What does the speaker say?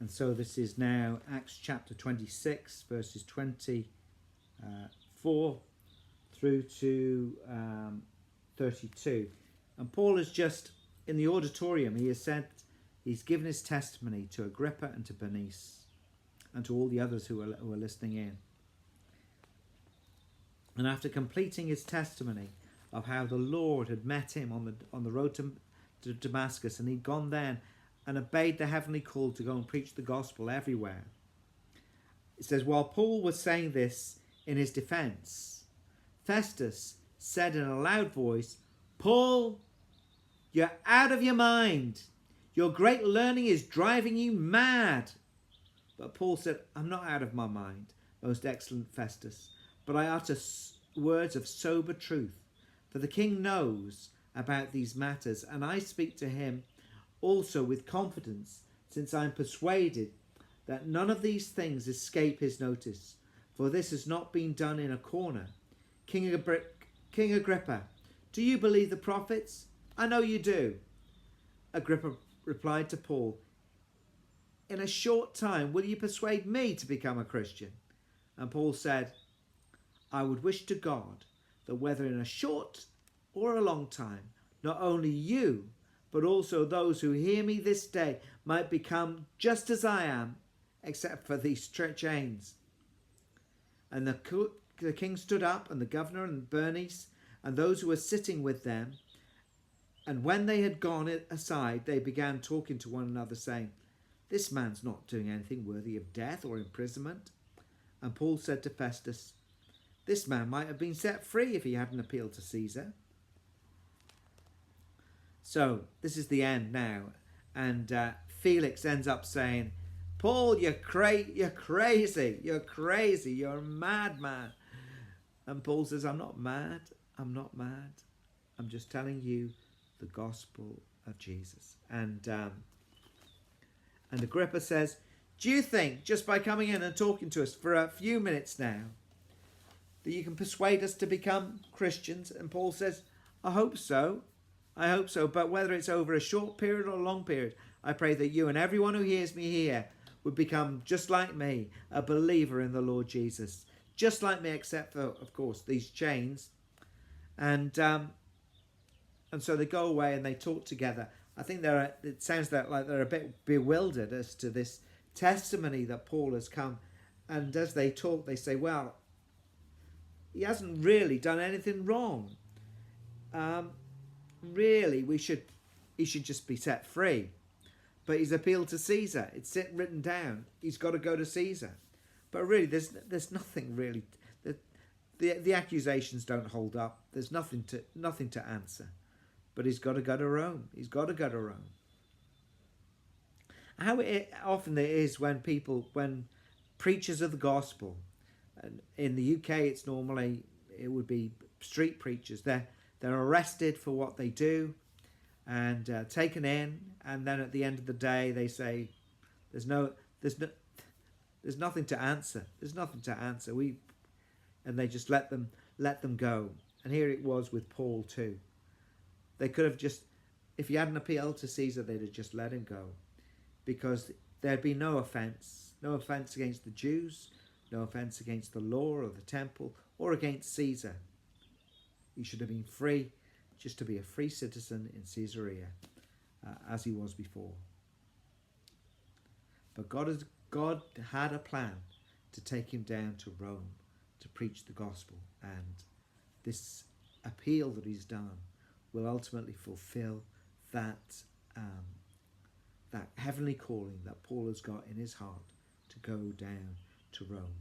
And so this is now Acts chapter 26, verses 24 through to 32. And Paul is just in the auditorium. He has said, he's given his testimony to Agrippa and to Bernice and to all the others who are listening in. And after completing his testimony of how the Lord had met him on the road to Damascus, and he'd gone then and obeyed the heavenly call to go and preach the gospel everywhere. It says, while Paul was saying this in his defense, Festus said in a loud voice, Paul, you're out of your mind. Your great learning is driving you mad. But Paul said, I'm not out of my mind, most excellent Festus, but I utter words of sober truth. For the king knows about these matters, and I speak to him also with confidence, since I am persuaded that none of these things escape his notice. For this has not been done in a corner. King Agrippa, do you believe the prophets? I know you do. Agrippa replied to Paul, in a short time will you persuade me to become a Christian? And Paul said, I would wish to God that whether in a short or a long time, not only you, but also those who hear me this day might become just as I am, except for these chains. And the king stood up, and the governor and Bernice, and those who were sitting with them. And when they had gone aside, they began talking to one another, saying, this man's not doing anything worthy of death or imprisonment. And Paul said to Festus, this man might have been set free if he hadn't appealed to Caesar. So this is the end now. And Felix ends up saying, Paul, you're crazy, you're a madman. And Paul says, I'm not mad. I'm just telling you the gospel of Jesus. And Agrippa says, do you think just by coming in and talking to us for a few minutes now that you can persuade us to become Christians? And Paul says, I hope so, but whether it's over a short period or a long period, I pray that you and everyone who hears me here would become just like me, a believer in the Lord Jesus, just like me, except for, of course, these chains. And so they go away and they talk together. I think it sounds like they're a bit bewildered as to this testimony that Paul has come. And as they talk, they say, well, he hasn't really done anything wrong. Really, he should just be set free. But he's appealed to Caesar. It's written down. He's got to go to Caesar. But really, there's nothing really. The accusations don't hold up. There's nothing to answer. But he's got to go to Rome. How often it is when preachers of the gospel, and in the UK it would be street preachers. They're arrested for what they do and taken in, and then at the end of the day they say there's nothing to answer. And they just let them go. And here it was with Paul too. They could have just, if he hadn't appealed to Caesar, they'd have just let him go, because there'd be no offence against the Jews, no offence against the law or the temple or against Caesar. He should have been free, just to be a free citizen in Caesarea, as he was before. But God had a plan to take him down to Rome to preach the gospel, and this appeal that he's done will ultimately fulfill that heavenly calling that Paul has got in his heart to go down to Rome.